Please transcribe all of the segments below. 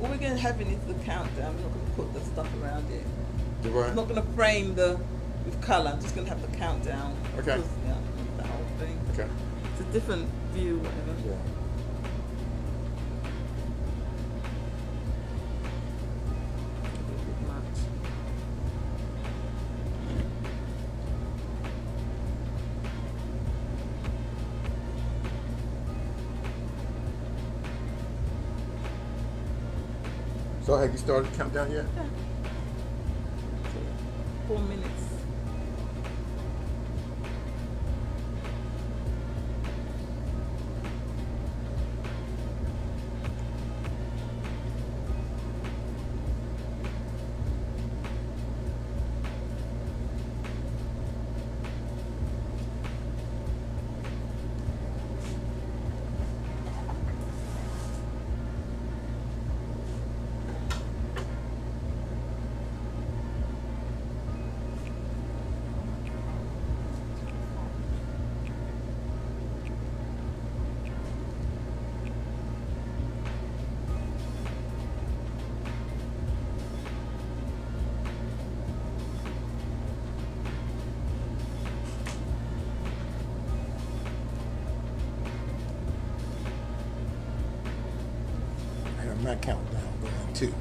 All we're going to have is the countdown. We're not going to put the stuff around it. Do what? I'm not going to frame the with colour. I'm just going to have the countdown. Okay. Because, yeah, that whole thing. Okay. It's a different view, whatever. Yeah. A bit much. So have you started the countdown yet? Yeah. 4 minutes. I have my countdown going too.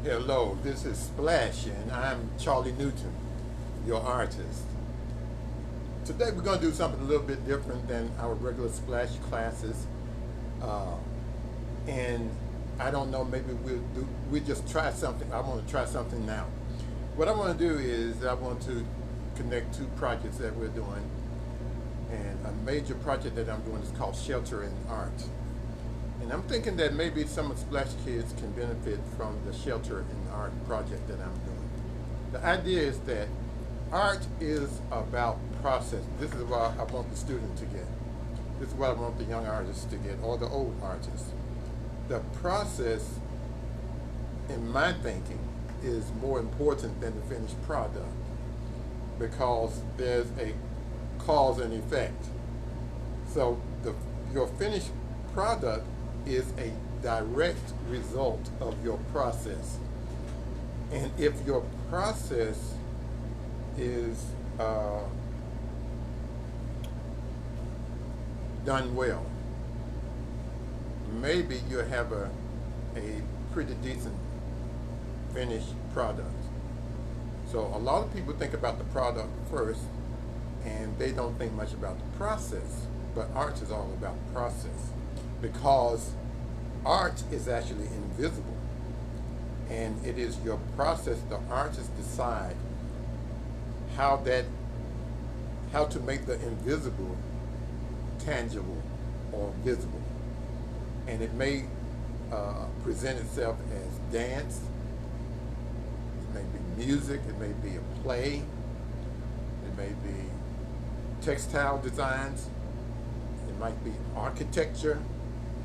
Hello, this is Splash, and I'm Charlie Newton, your artist. Today we're going to do something a little bit different than our regular Splash classes. And I don't know, maybe we'll just try something. I want to try something now. What I want to do is I want to connect two projects that we're doing. And a major project that I'm doing is called Shelter in Art. And I'm thinking that maybe some of Splash kids can benefit from the Shelter in Art project that I'm doing. The idea is that art is about process. This is what I want the student to get. This is what I want the young artists to get, or the old artists. The process, in my thinking, is more important than the finished product, because there's a cause and effect. So your finished product is a direct result of your process. And if your process is done well, maybe you'll have a pretty decent finished product. So a lot of people think about the product first, and they don't think much about the process. But art is all about process, because art is actually invisible, and it is your process. The artists decide how to make the invisible tangible or visible, and it may present itself as dance, it may be music, it may be a play, it may be textile designs, it might be architecture,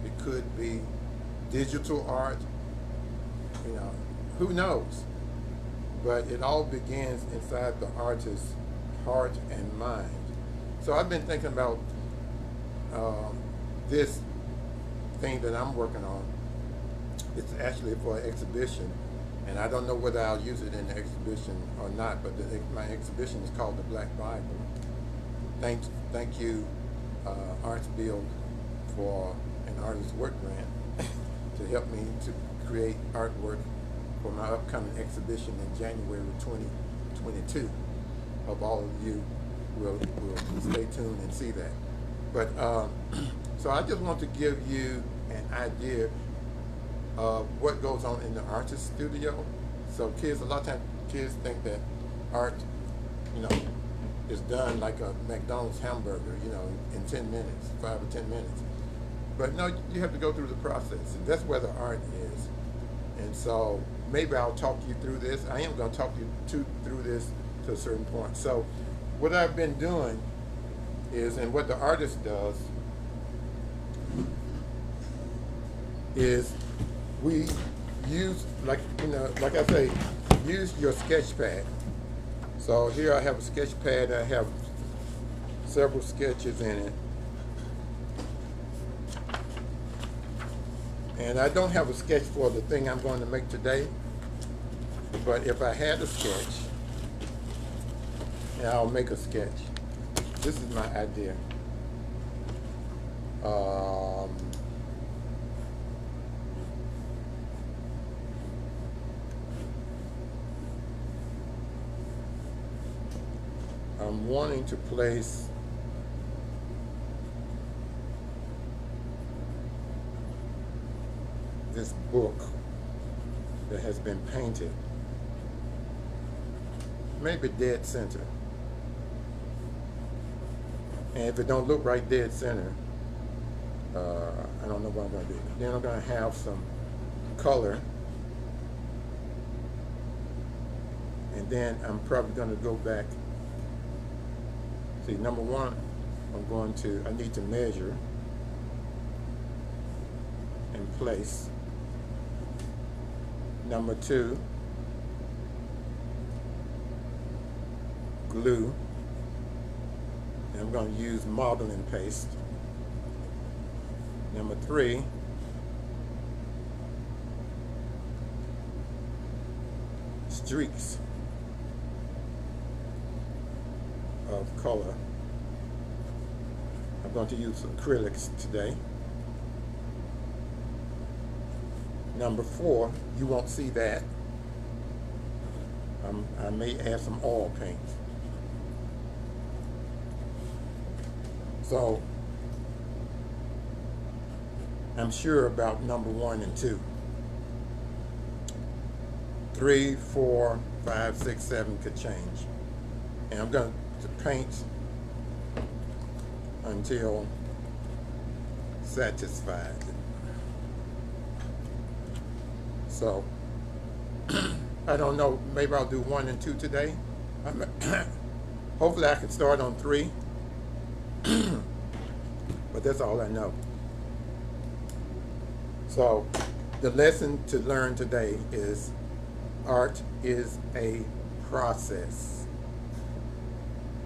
it could be digital art, who knows? But it all begins inside the artist's heart and mind. So I've been thinking about this thing that I'm working on. It's actually for an exhibition, and I don't know whether I'll use it in the exhibition or not, but my exhibition is called The Black Bible. Thank you, Arts Build, for an artist work grant to help me to create artwork for my upcoming exhibition in January 2022. Hope all of you will stay tuned and see that. But so I just want to give you an idea of what goes on in the artist studio. So kids, a lot of times kids think that art, is done like a McDonald's hamburger, in 10 minutes, 5 or 10 minutes. But no, you have to go through the process, and that's where the art is. And so maybe I'll talk you through this. I am going to talk you through this to a certain point. So what I've been doing is, and what the artist does, is we use, like I say, use your sketch pad. So here I have a sketch pad. I have several sketches in it. And I don't have a sketch for the thing I'm going to make today, but if I had a sketch, I'll make a sketch. This is my idea. I'm wanting to place this book that has been painted, maybe dead center. And if it don't look right dead center, I don't know what I'm going to do. Then I'm going to have some color, and then I'm probably going to go back. See, number one, I need to measure and place. Number two, glue. And I'm going to use modeling paste. Number three, streaks of color. I'm going to use acrylics today. Number four, you won't see that. I may add some oil paint. So I'm sure about number 1 and 2. 3, 4, 5, 6, 7 could change. And I'm going to paint until satisfied. So I don't know, maybe I'll do 1 and 2 today. Hopefully I can start on 3. But that's all I know. So the lesson to learn today is art is a process.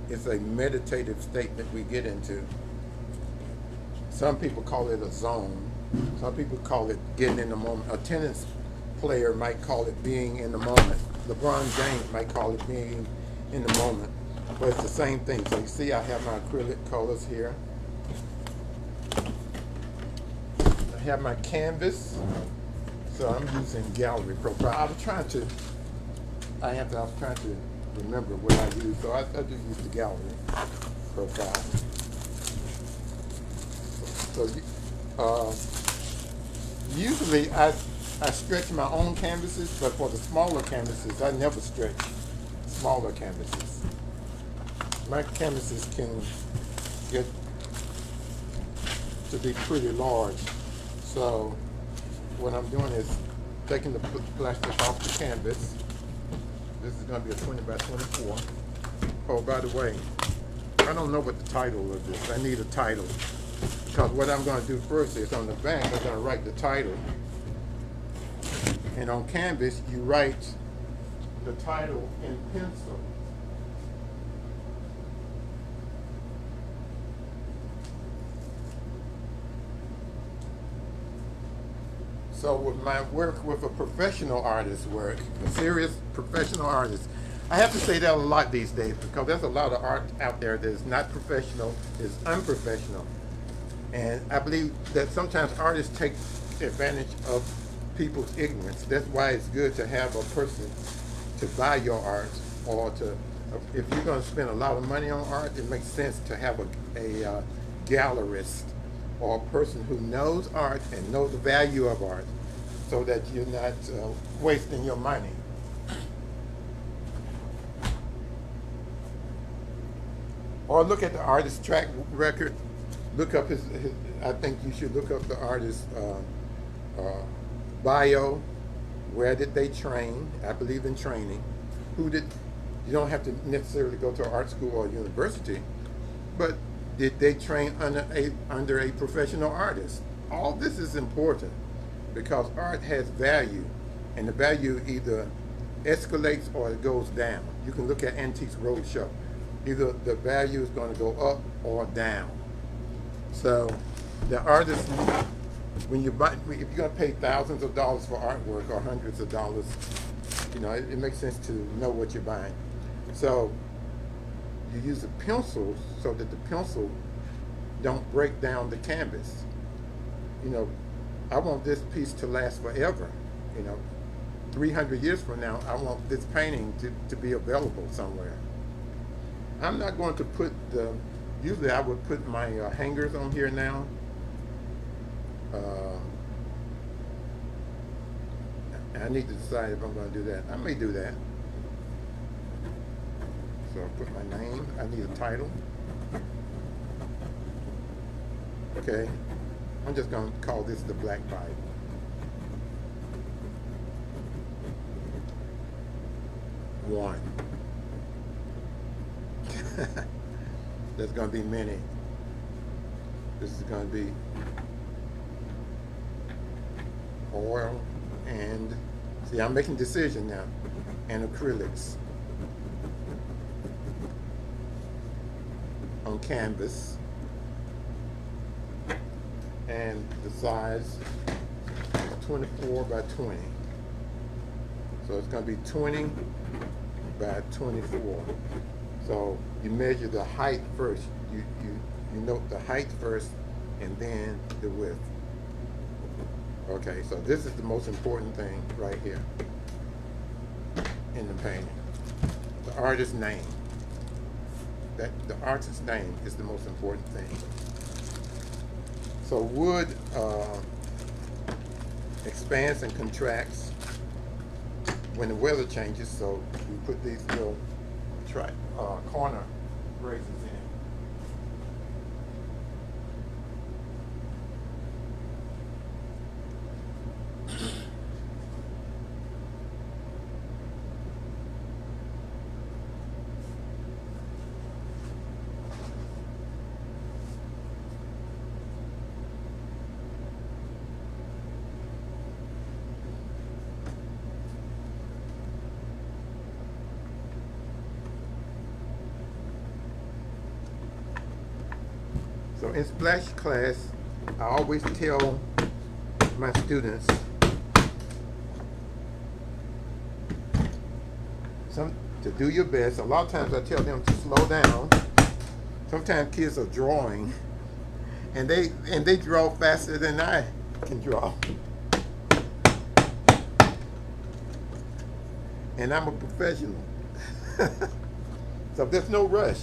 It's a meditative state that we get into. Some people call it a zone. Some people call it getting in the moment. A tennis player might call it being in the moment. LeBron James might call it being in the moment. But it's the same thing. So you see I have my acrylic colors here. I have my canvas. So I'm using Gallery Profile. I was trying to remember what I use. So I just use the Gallery Profile. So usually I stretch my own canvases, but for the smaller canvases, I never stretch smaller canvases. My canvases can get to be pretty large. So what I'm doing is taking the plastic off the canvas. This is going to be a 20 by 24. Oh, by the way, I don't know what the title of this. I need a title. Because what I'm going to do first is on the back, I'm going to write the title. And on canvas, you write the title in pencil. So with my work with a professional artist work, a serious professional artist, I have to say that a lot these days because there's a lot of art out there that is not professional, is unprofessional. And I believe that sometimes artists take advantage of people's ignorance. That's why it's good to have a person to buy your art, or to, if you're going to spend a lot of money on art, it makes sense to have a gallerist or a person who knows art and knows the value of art, so that you're not wasting your money. Or look at the artist's track record. Look up his I think you should look up the artist's bio. Where did they train? I believe in training. You don't have to necessarily go to an art school or university, but did they train under a professional artist? All this is important because art has value, and the value either escalates or it goes down. You can look at Antiques Roadshow. Either the value is going to go up or down. So the artist, when you buy, if you're going to pay thousands of dollars for artwork or hundreds of dollars, you know, it makes sense to know what you're buying. So you use a pencil so that the pencil don't break down the canvas. You know, I want this piece to last forever. You know, 300 years from now, I want this painting to be available somewhere. I'm not going to put usually I would put my hangers on here now. I need to decide if I'm going to do that. I may do that. So I'll put my name. I need a title. Okay. I'm just going to call this the Black Bible. One. There's going to be many. This is going to be oil and, see, I'm making decision now, and acrylics on canvas, and the size is 24 by 20. So it's going to be 20 by 24. So you measure the height first. You note the height first, and then the width. Okay, so this is the most important thing right here in the painting. artist's name. That the artist's name is the most important thing. So wood expands and contracts when the weather changes. So we put these little corner braces in. So in splash class, I always tell my students to do your best. A lot of times I tell them to slow down. Sometimes kids are drawing and they draw faster than I can draw. And I'm a professional. So there's no rush.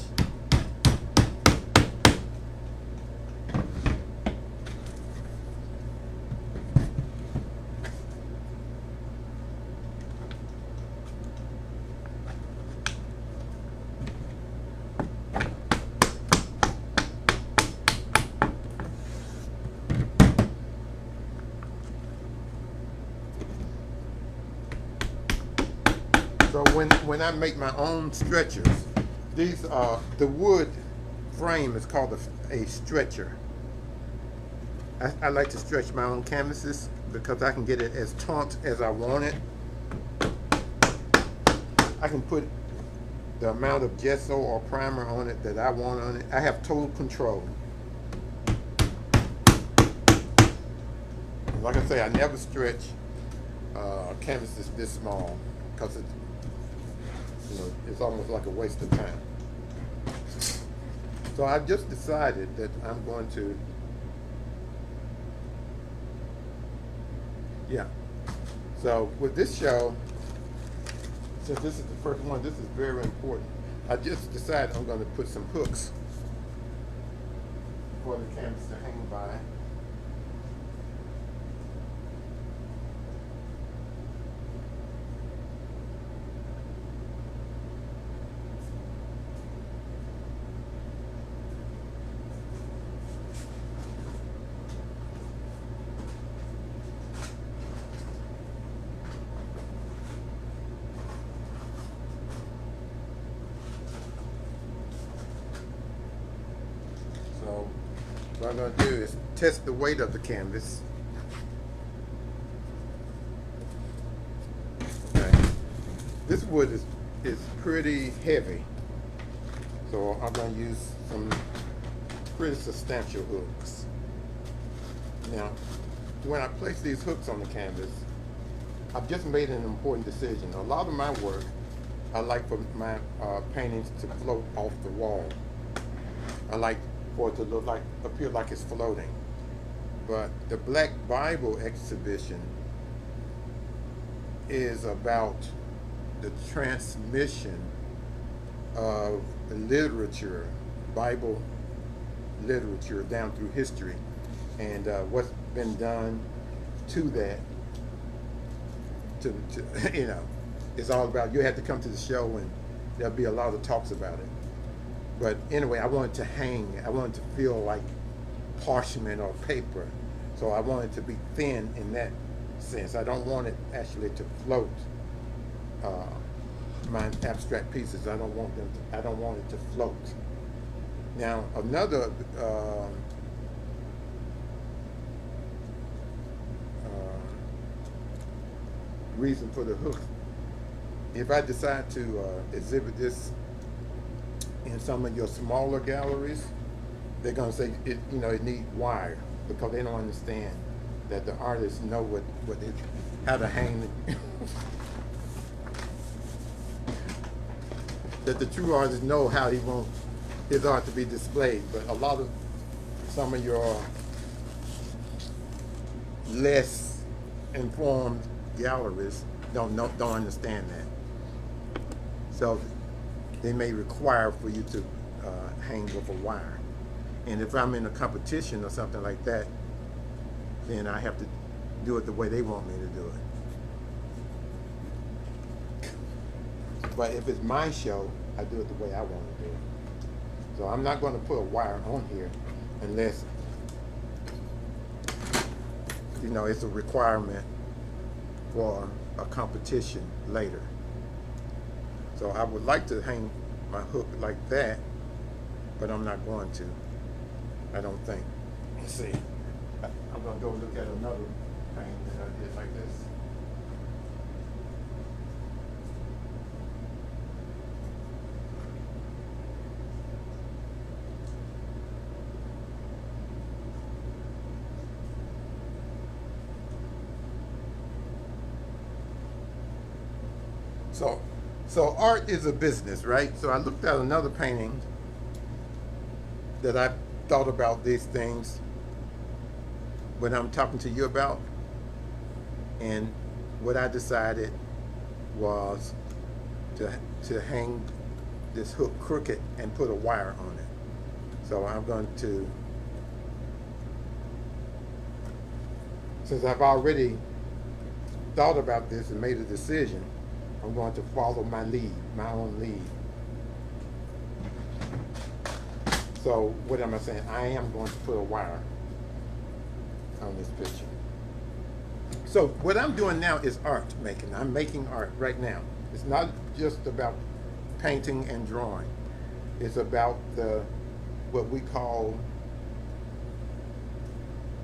So when I make my own stretchers, these the wood frame is called a stretcher. I like to stretch my own canvases because I can get it as taut as I want it. I can put the amount of gesso or primer on it that I want on it. I have total control. Like I say, I never stretch canvases this small because it's almost like a waste of time. So I've just decided that I'm going to, So with this show, since this is the first one, this is very important. I just decided I'm going to put some hooks for the canvas to hang by. So what I'm going to do is test the weight of the canvas. Okay. This wood is pretty heavy, so I'm going to use some pretty substantial hooks. Now, when I place these hooks on the canvas, I've just made an important decision. A lot of my work, I like for my paintings to float off the wall. I like for it to appear like it's floating. But the Black Bible exhibition is about the transmission of the literature, Bible literature down through history, and what's been done to that. To it's all about, you have to come to the show and there'll be a lot of talks about it. But anyway, I wanted to hang, I wanted to feel like parchment or paper. So I want it to be thin in that sense. I don't want it actually to float. My abstract pieces, I don't want it to float. Now another reason for the hook, if I decide to exhibit this in some of your smaller galleries, they're going to say it needs wire, because they don't understand that the artists know how to hang it. That the true artist know how he wants his art to be displayed, but a lot of some of your less informed galleries don't understand that. So they may require for you to hang with a wire. And if I'm in a competition or something like that, then I have to do it the way they want me to do it. But if it's my show, I do it the way I want to do it. So I'm not going to put a wire on here unless, you know, it's a requirement for a competition later. So I would like to hang my hook like that, but I'm not going to. I don't think. Let's see. I'm going to go look at another thing that I did like this. So art is a business, right? So I looked at another painting that I thought about these things when I'm talking to you about, and what I decided was to hang this hook crooked and put a wire on it. So I'm going to, since I've already thought about this and made a decision, I'm going to follow my lead, my own lead. So what am I saying? I am going to put a wire on this picture. So what I'm doing now is art making. I'm making art right now. It's not just about painting and drawing. It's about what we call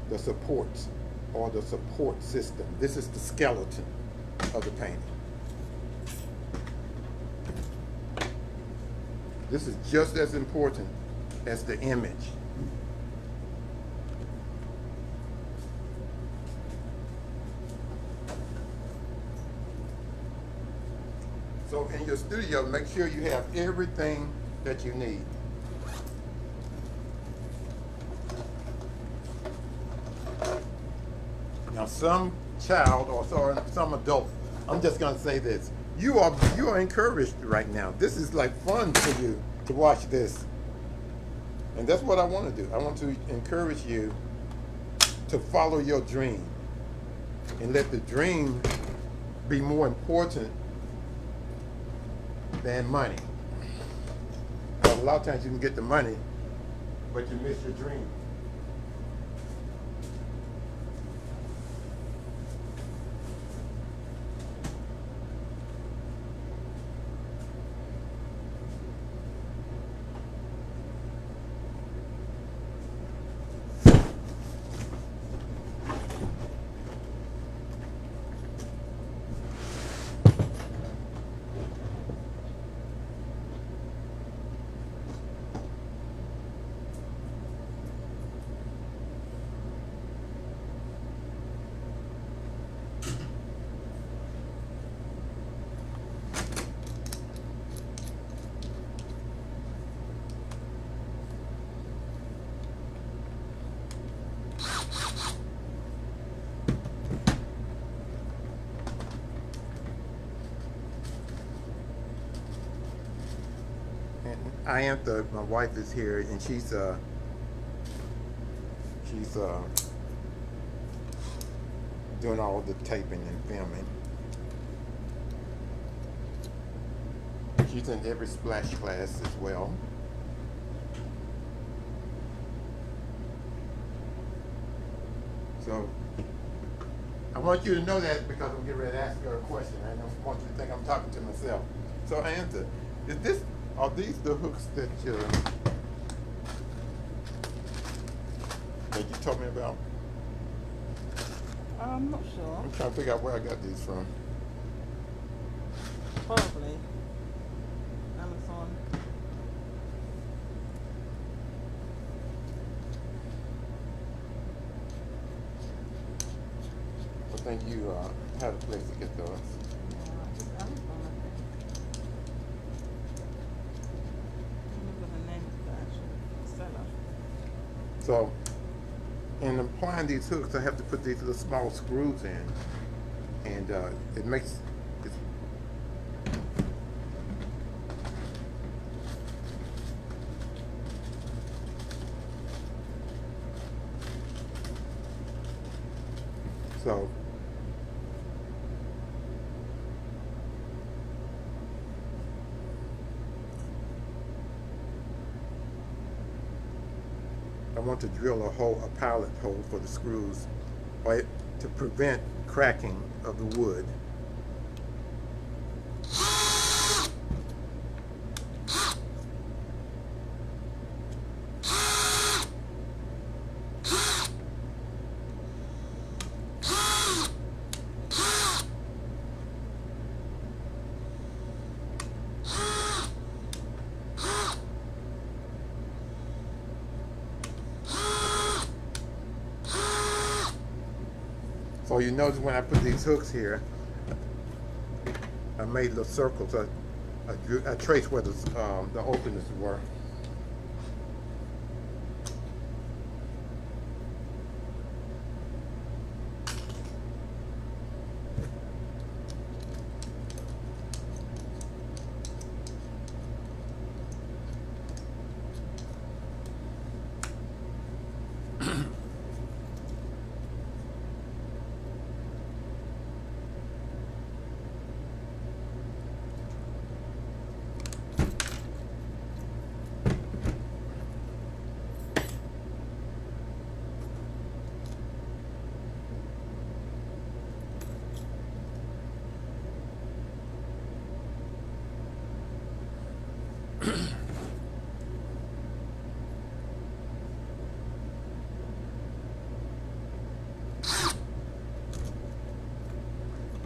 the supports, or the support system. This is the skeleton of the painting. This is just as important as the image. So in your studio, make sure you have everything that you need. Now some child or some adult, I'm just going to say this. You are encouraged right now. This is like fun for you to watch this. And that's what I want to do. I want to encourage you to follow your dream and let the dream be more important than money. Because a lot of times you can get the money, but you miss your dream. Iantha, my wife, is here, and she's doing all the taping and filming. She's in every splash class as well. So I want you to know that because I'm getting ready to ask her a question. I don't want you to think I'm talking to myself. So Iantha, are these the hooks that you told me about? I'm not sure. I'm trying to figure out where I got these from. Probably Amazon. I think you had a place to get those. Yeah, just Amazon, I think. I remember the name of the actual seller. So, in applying these hooks, I have to put these little small screws in, and it makes So I want to drill a pilot hole for the screws, to prevent cracking of the wood. So you notice when I put these hooks here, I made little circles. I traced where the openings were.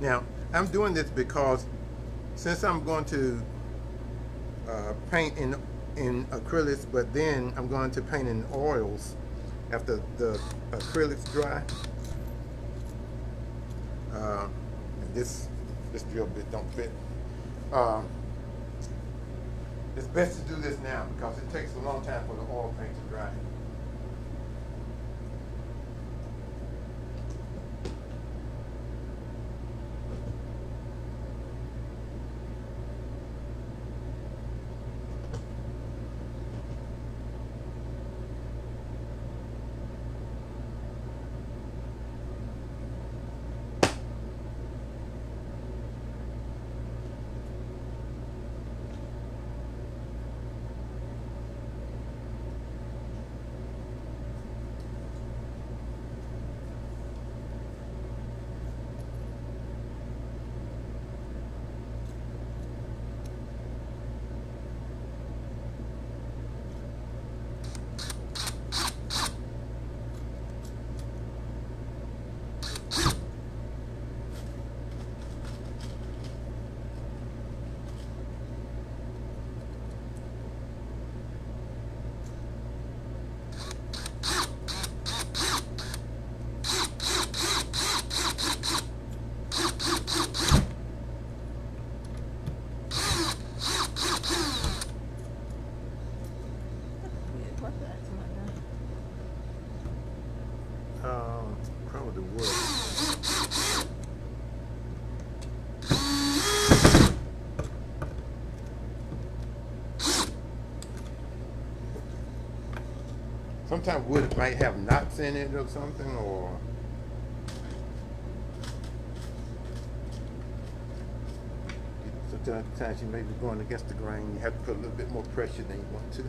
Now, I'm doing this because since I'm going to paint in acrylics, but then I'm going to paint in oils after the acrylics dry. And this drill bit don't fit. It's best to do this now because it takes a long time for the oil paint to dry. Probably the wood. Sometimes wood might have knots in it or something, or sometimes you may be going against the grain. You have to put a little bit more pressure than you want to.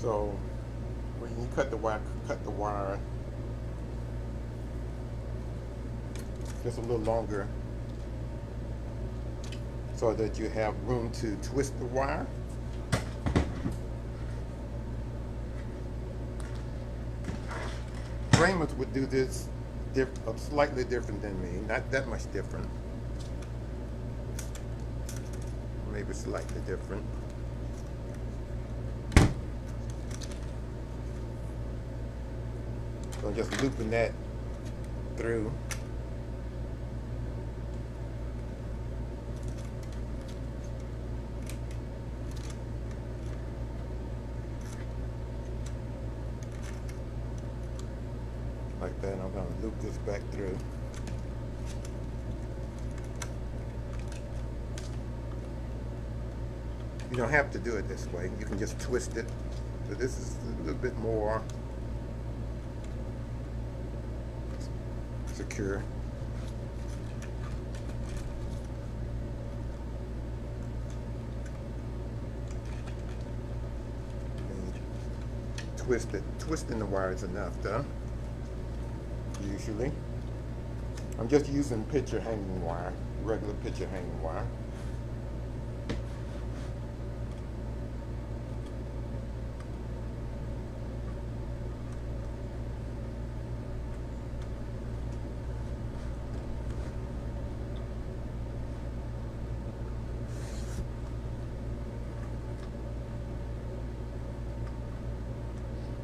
So when you cut the wire just a little longer so that you have room to twist the wire. Framers would do this slightly different than me, not that much different. Maybe slightly different. So I'm just looping that through. Like that, and I'm going to loop this back through. You don't have to do it this way. You can just twist it. So this is a little bit more secure. And twist it. Twisting the wire is enough, though. Usually. I'm just using picture hanging wire, regular picture hanging wire.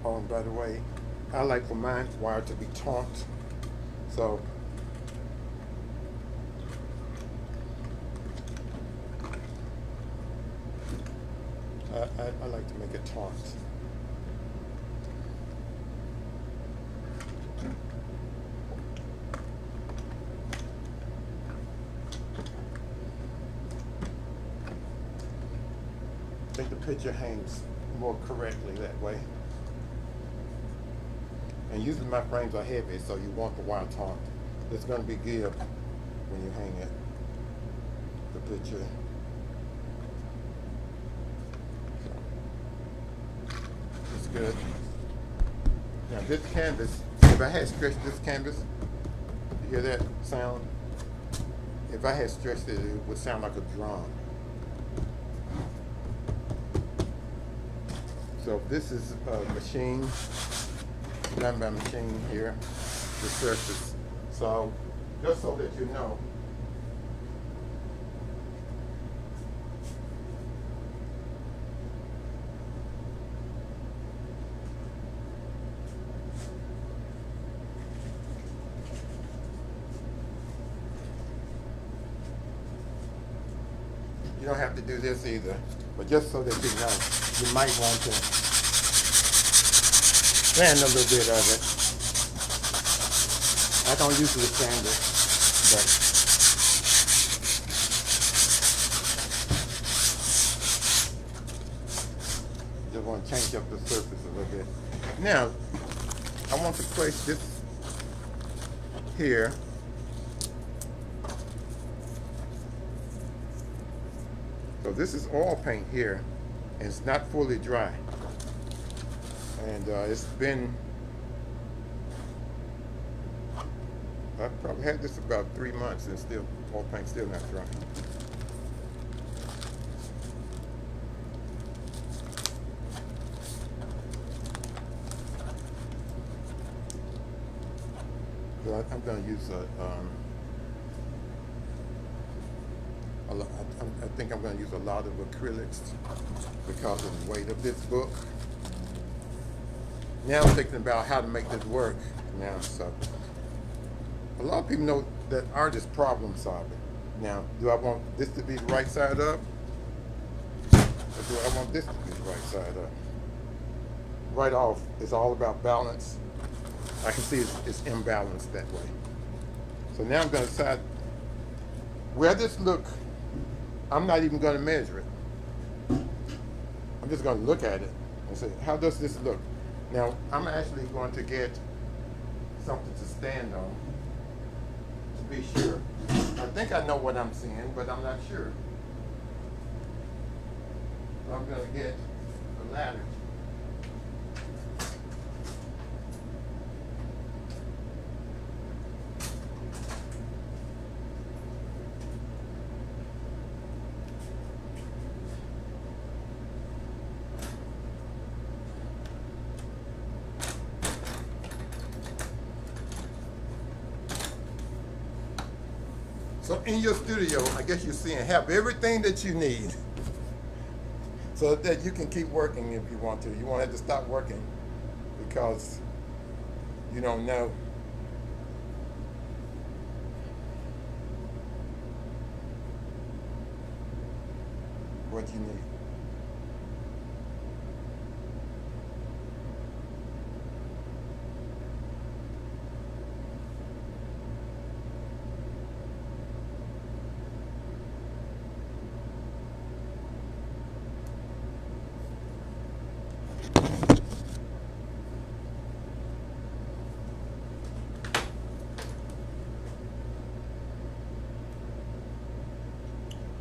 Oh, and by the way, I like for my wire to be taut, so I like to make it taut. I think the picture hangs more correctly that way. And usually my frames are heavy, so you want the wire taut. It's going to be good when you hang it, the picture. So, it's good. Now this canvas, if I had stretched this canvas, you hear that sound? If I had stretched it, it would sound like a drum. So this is a machine. Done by machine here, the surface. So, just so that you know, you don't have to do this either, but just so that you know, you might want to sand a little bit of it. I don't usually sand it, but just want to change up the surface a little bit. Now, I want to place this here. So this is oil paint here, and it's not fully dry. And it's been, I've probably had this about 3 months and still, oil paint's still not dry. So I'm going to use I think I'm going to use a lot of acrylics because of the weight of this book. Now I'm thinking about how to make this work now. So a lot of people know that art is problem solving. Now, do I want this to be the right side up? Or do I want this to be the right side up? Right off, it's all about balance. I can see it's imbalanced that way. So now I'm going to decide where this look. I'm not even going to measure it. I'm just going to look at it and say, how does this look? Now, I'm actually going to get something to stand on to be sure. I think I know what I'm seeing, but I'm not sure. So I'm going to get a ladder. So in your studio, I guess you're seeing have everything that you need so that you can keep working if you want to. You won't have to stop working because you don't know. What you need.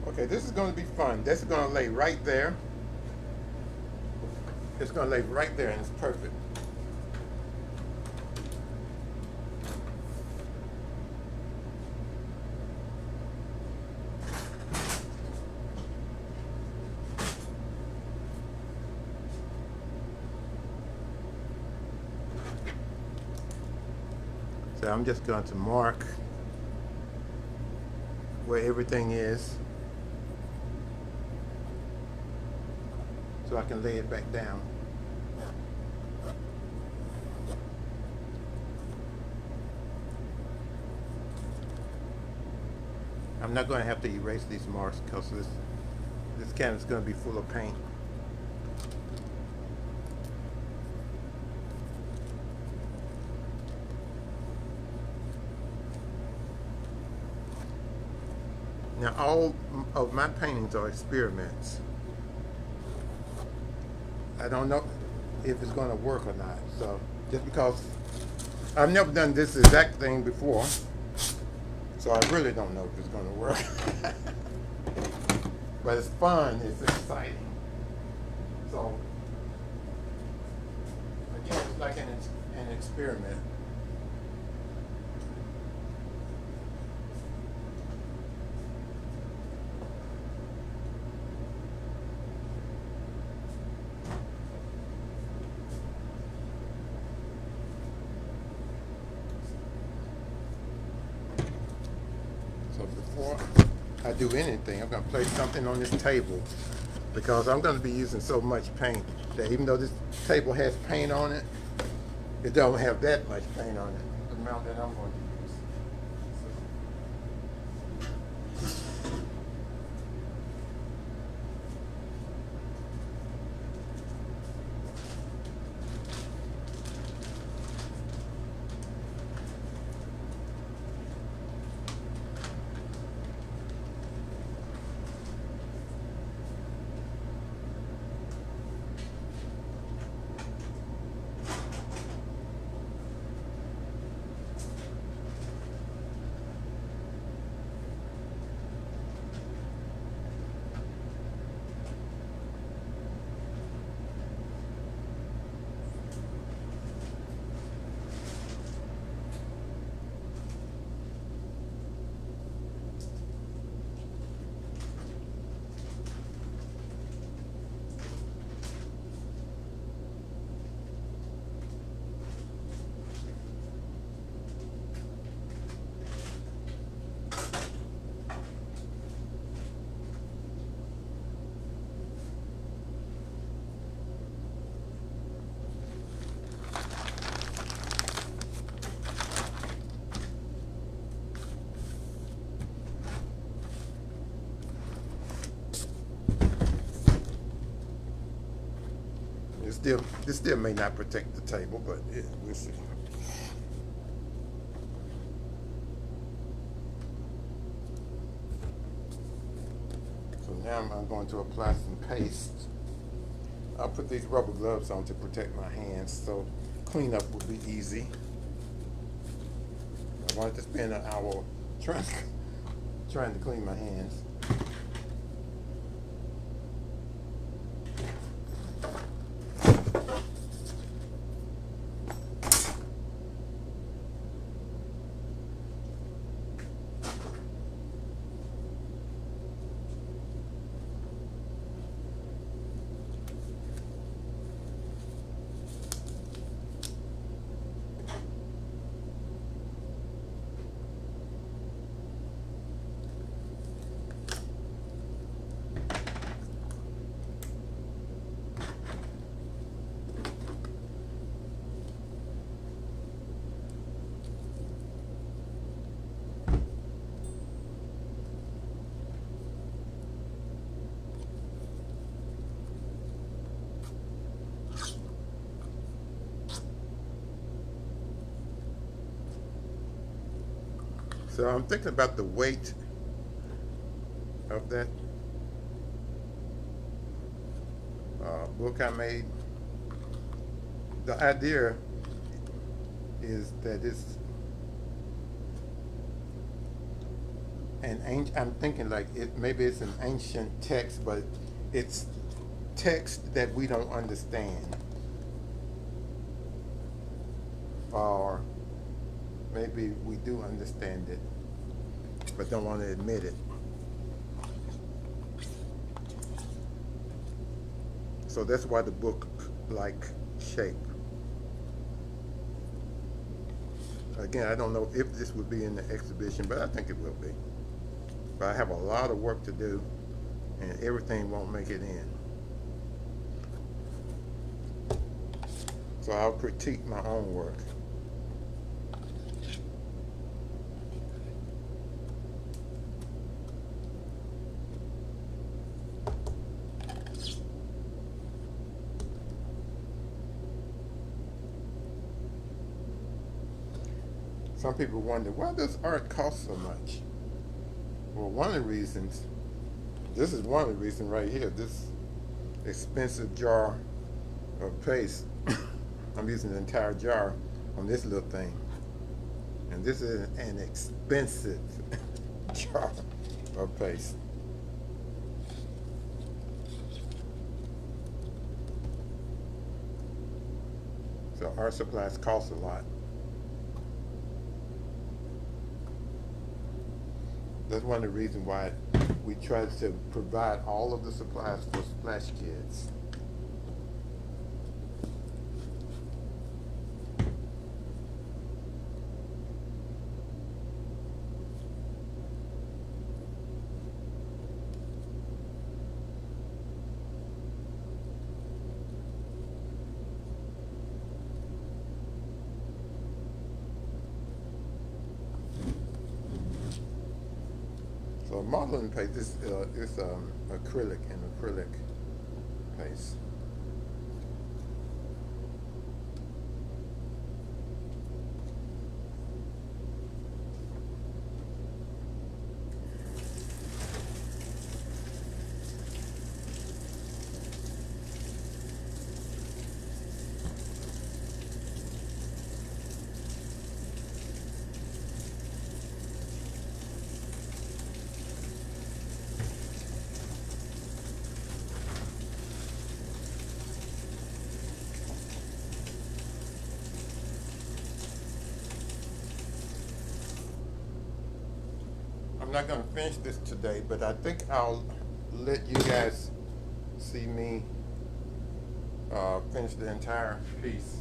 Okay, this is going to be fun. This is going to lay right there. It's going to lay right there and it's perfect. So I'm just going to mark where everything is so I can lay it back down. I'm not going to have to erase these marks because this canvas is going to be full of paint. Now all of my paintings are experiments. I don't know if it's going to work or not. So just because I've never done this exact thing before, so I really don't know if it's going to work. But it's fun, it's exciting. So again, it's like an experiment. So before I do anything, I'm going to place something on this table because I'm going to be using so much paint that even though this table has paint on it, it don't have that much paint on it, the amount that I'm going to use. This still may not protect the table, but we'll see. So now I'm going to apply some paste. I'll put these rubber gloves on to protect my hands, so cleanup will be easy. I wanted to spend an hour trying to clean my hands. So I'm thinking about the weight of that book I made. The idea is that it's I'm thinking like maybe it's an ancient text, but it's text that we don't understand, or maybe we do understand it, but don't want to admit it. So that's why the book like shape. Again, I don't know if this would be in the exhibition, but I think it will be. But I have a lot of work to do, and everything won't make it in. So I'll critique my own work. Some people wonder, why does art cost so much? Well, one of the reasons, this is one of the reasons right here, this expensive jar of paste. I'm using the entire jar on this little thing. And this is an expensive jar of paste. So art supplies cost a lot. That's one of the reasons why we try to provide all of the supplies for Splash Kids. So modeling paste is acrylic and acrylic paste. I'm not going to finish this today, but I think I'll let you guys see me finish the entire piece.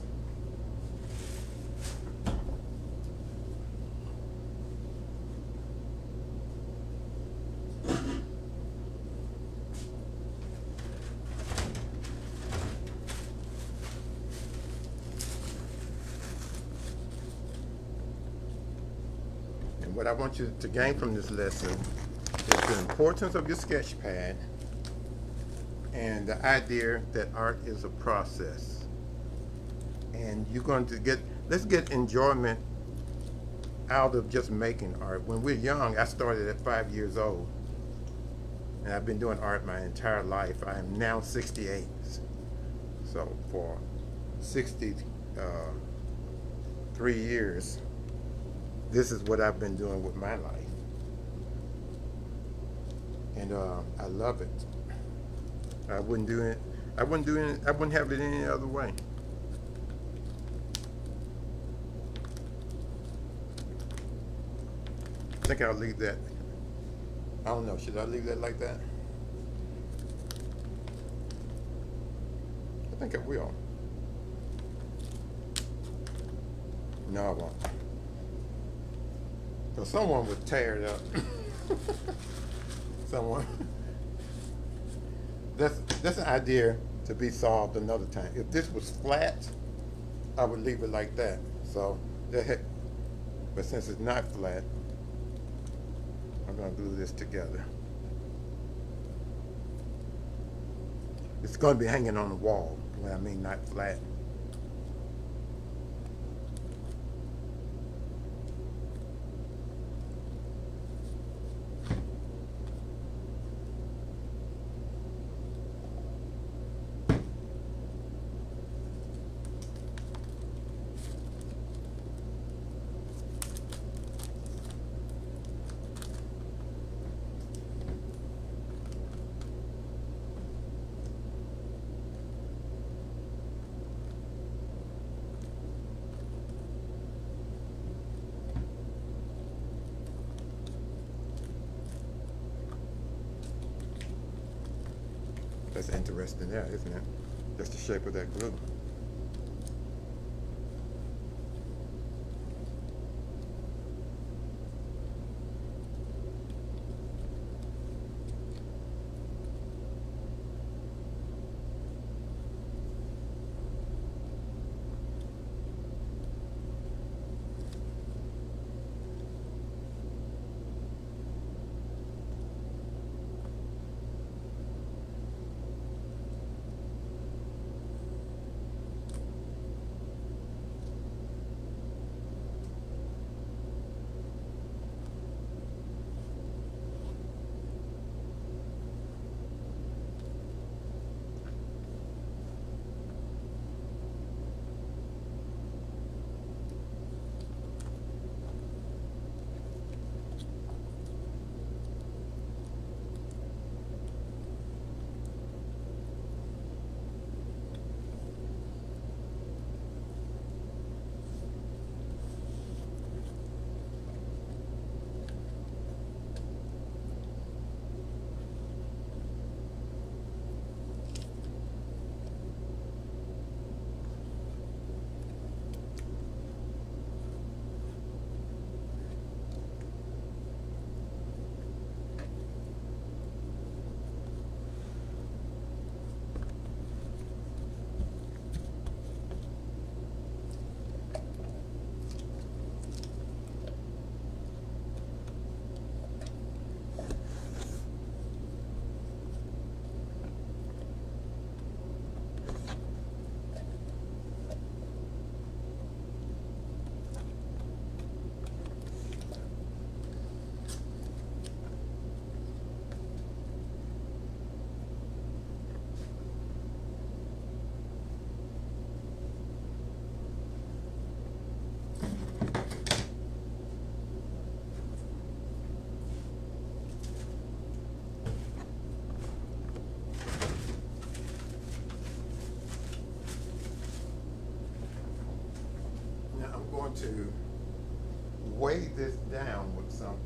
What I want you to gain from this lesson is the importance of your sketch pad and the idea that art is a process. And you're going to let's get enjoyment out of just making art. When we're young, I started at 5 years old, and I've been doing art my entire life. I am now 68. So for 63 years, this is what I've been doing with my life, and I love it. I wouldn't do it. I wouldn't have it any other way. I think I'll leave that. I don't know. Should I leave that like that? I think I will. No, I won't. So someone would tear it up. Someone. That's an idea to be solved another time. If this was flat, I would leave it like that. So, but since it's not flat, I'm going to glue this together. It's going to be hanging on the wall, when I mean not flat. That's interesting there, isn't it? Just the shape of that glue. Now I'm going to weigh this down with something.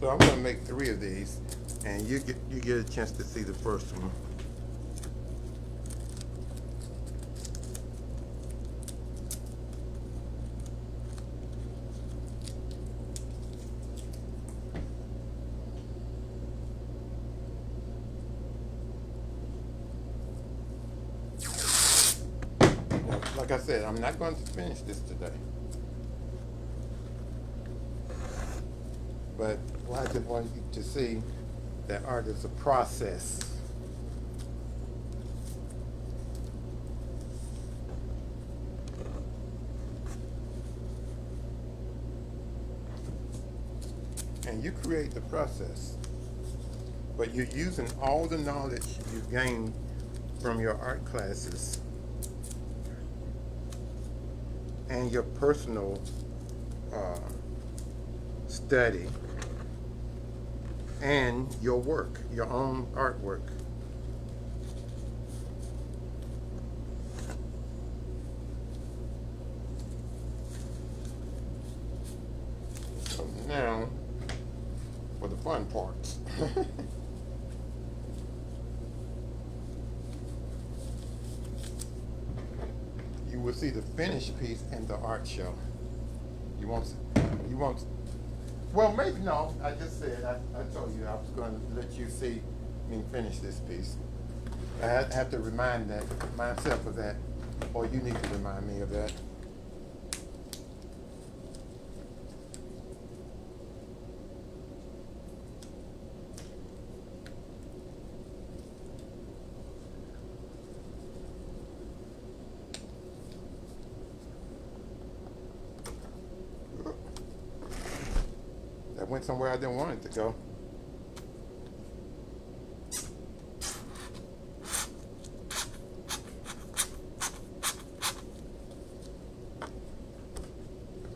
So I'm gonna make 3 of these, and you get a chance to see the first one. like I said, I'm not going to finish this today. But well, I just want you to see that art is a process. And you create the process. But you're using all the knowledge you gained from your art classes and your personal study and your work, your own artwork. So now, for the fun parts. You will see the finished piece in the art show. You won't, you won't, well, maybe no, I just said, I told you I was going to let you see me finish this piece. I have to remind myself of that, or you need to remind me of that. That went somewhere I didn't want it to go.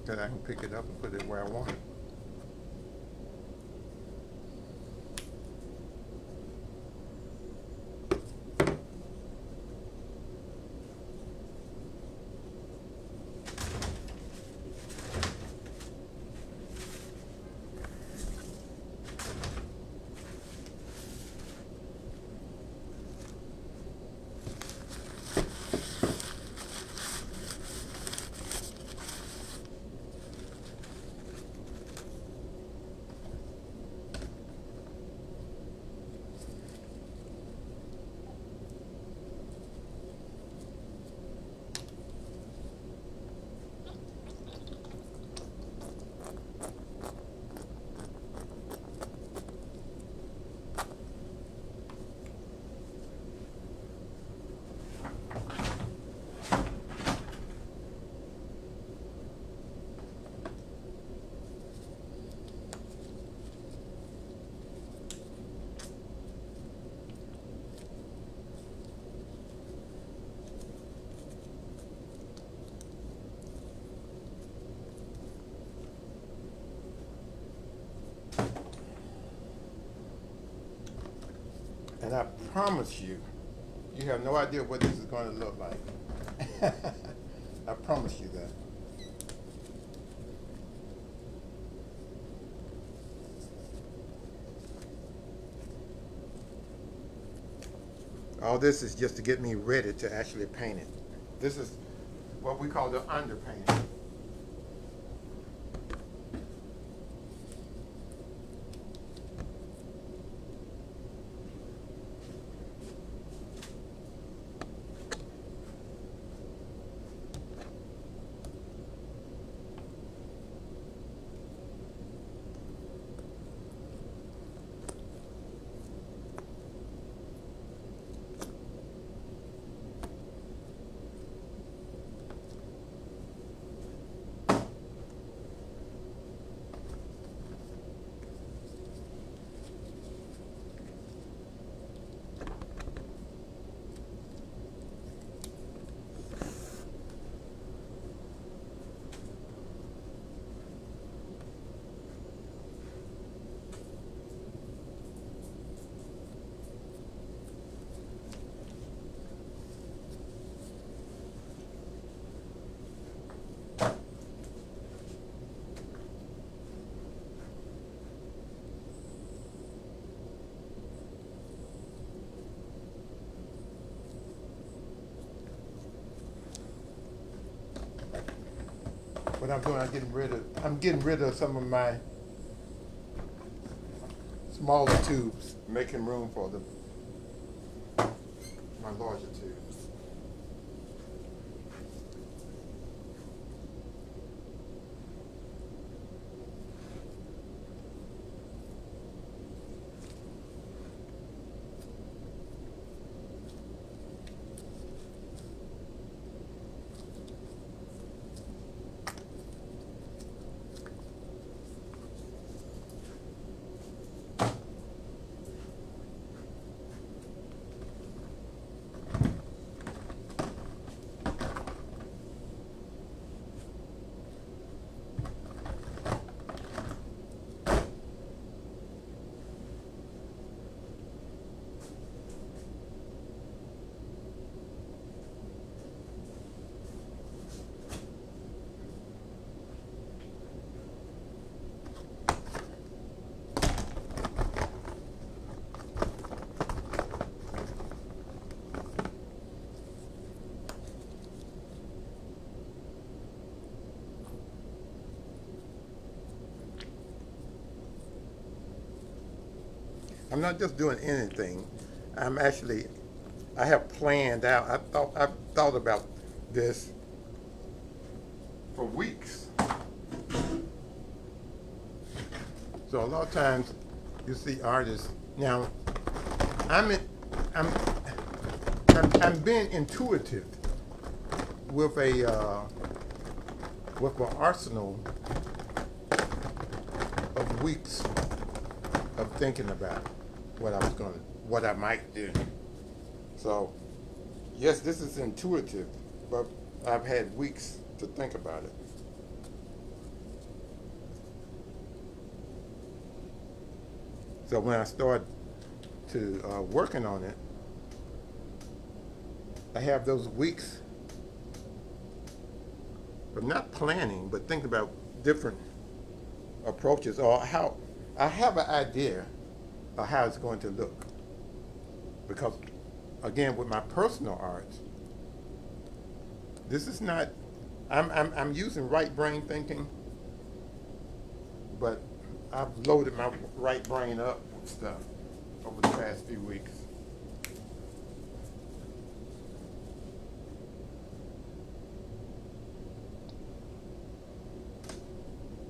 Then I can pick it up and put it where I want it. And I promise you, you have no idea what this is going to look like. I promise you that. All this is just to get me ready to actually paint it. This is what we call the underpainting. What I'm doing, I'm getting rid of some of my smaller tubes, making room for my larger tubes. I'm not just doing anything. I have planned out. I've thought about this for weeks. So a lot of times you see artists now. I'm in, I'm I'm being intuitive with with an arsenal of weeks of thinking about what I might do. So yes, this is intuitive, but I've had weeks to think about it. So when I start to working on it, I have those weeks of not planning, but thinking about different approaches or how I have an idea of how it's going to look. Because again, with my personal art, this is not, I'm using right brain thinking, but I've loaded my right brain up with stuff over the past few weeks.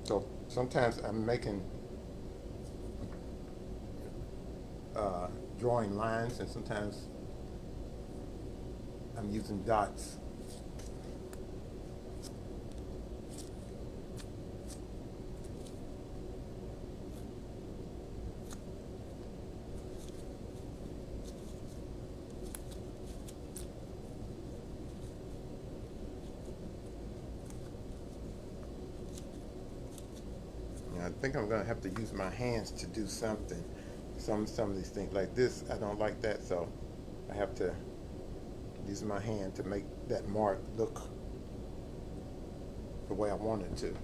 So sometimes I'm making, drawing lines, and sometimes I'm using dots. And I think I'm gonna have to use my hands to do something. Some of these things like this, I don't like that, so I have to use my hand to make that mark look the way I want it to.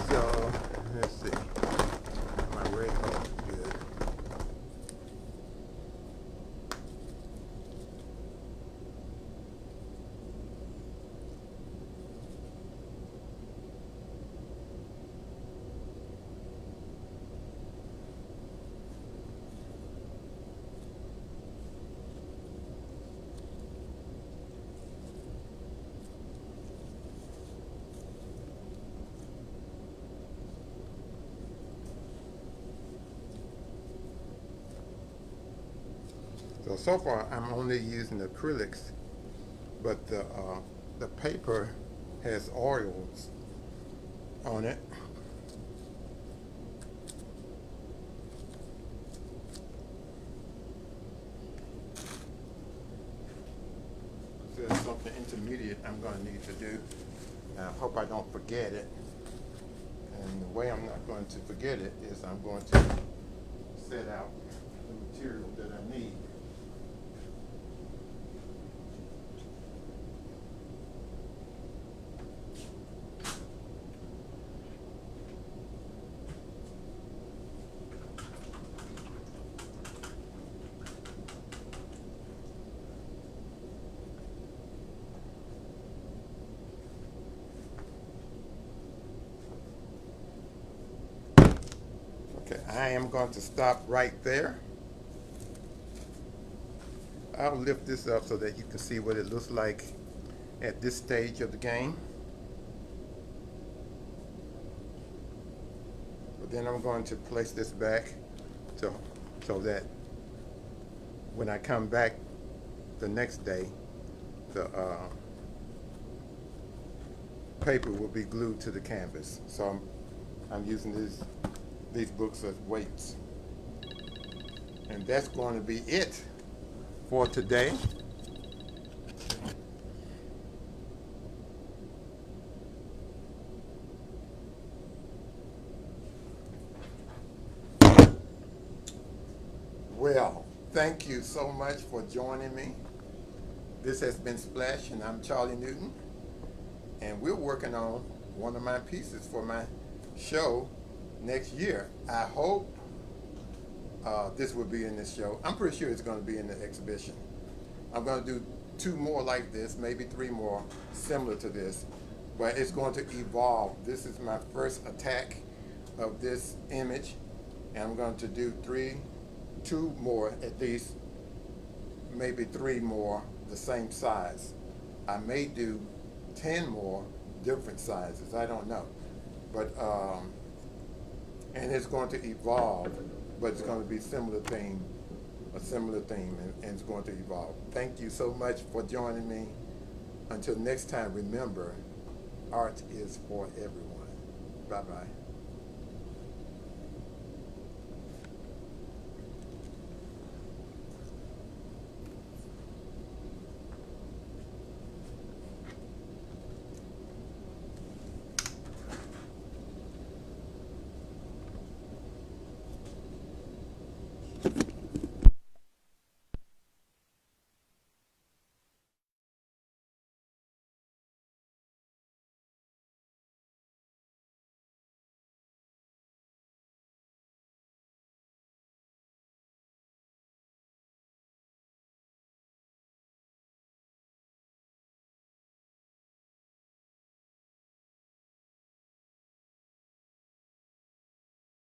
So let's see. My red color is good. So far I'm only using acrylics, but the paper has oils on it. So there's something intermediate I'm going to need to do. I hope I don't forget it. And the way I'm not going to forget it is I'm going to set out the material that I need. Okay, I am going to stop right there. I'll lift this up so that you can see what it looks like at this stage of the game. But then I'm going to place this back so that when I come back the next day, the paper will be glued to the canvas. So I'm using these books as weights. And that's going to be it for today. Well, thank you so much for joining me. This has been Splash, and I'm Charlie Newton. And we're working on one of my pieces for my show next year. I hope this will be in this show. I'm pretty sure it's going to be in the exhibition. I'm going to do 2 more like this, maybe 3 more similar to this, but it's going to evolve. This is my first attack of this image, and I'm going to do 2 more at least, maybe 3 more the same size. I may do 10 more different sizes, I don't know. But, and it's going to evolve, but it's going to be a similar theme, and it's going to evolve. Thank you so much for joining me. Until next time, remember, art is for everyone. Bye-bye.